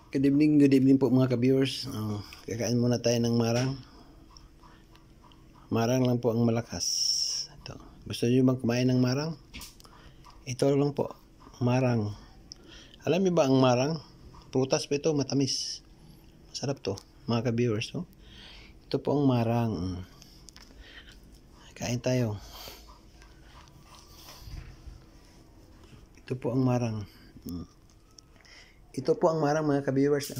Good evening po mga ka-viewers. Kakain muna tayo ng marang. Marang lang po ang malakas. Ito. Gusto niyo bang kumain ng marang? Ito lang po, marang. Alam niyo ba ang marang? Prutas po ito, matamis. Masarap to, mga ka-viewers. Oh. Ito po ang marang. Kain tayo. Ito po ang marang. Ito po ang marang mga ka-viewers.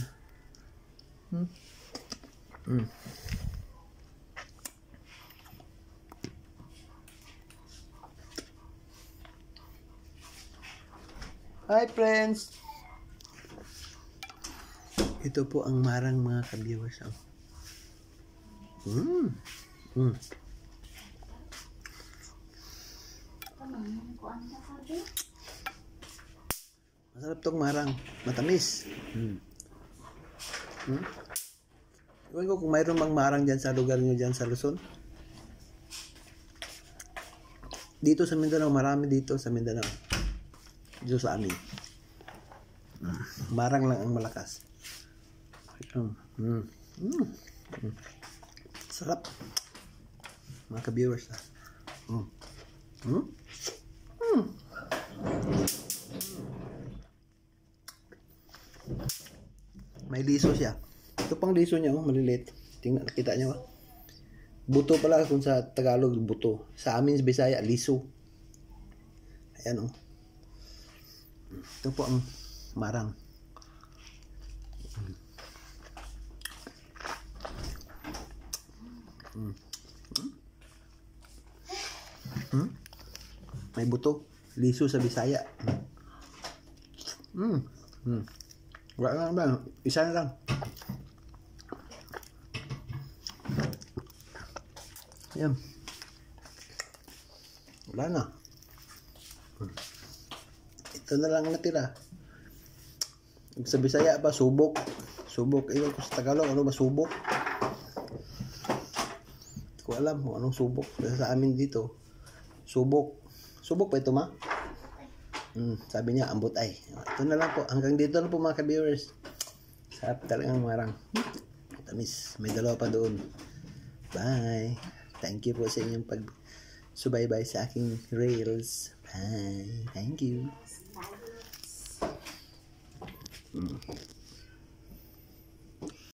Hi friends! Ito po ang marang mga ka-viewers. Masarap tong marang. Matamis. Iwan ko kung mayroon bang marang dyan sa lugar nyo dyan sa Luzon. Dito sa Mindanao, marami dito sa Mindanao. Dito sa amin. Marang lang ang malakas. Sarap. Mga ka-viewers. May liso siya. Ito pang liso niya, maliliit. Tingnan, nakita niyo ba? Buto pala kung sa Tagalog, buto. Sa amin sa Bisaya, liso. Ayan oh. Ito po ang marang. May buto. Liso sa Bisaya. Wala lang ba? Isa na lang. Ayan. Wala na. Ito na lang natira. Sa Bisaya pa, subok. Subok. Iwan ko sa Tagalog, ano ba subok? Hindi ko alam kung anong subok. Sa amin dito, subok. Subok pa ito, ma? Sabi niya, ambot ay. Ito na lang po. Hanggang dito na po mga ka-viewers. Sarap talagang marang. Matamis. May dalawa pa doon. Bye. Thank you po sa inyong pag-subaybay sa aking reels. Bye. Thank you.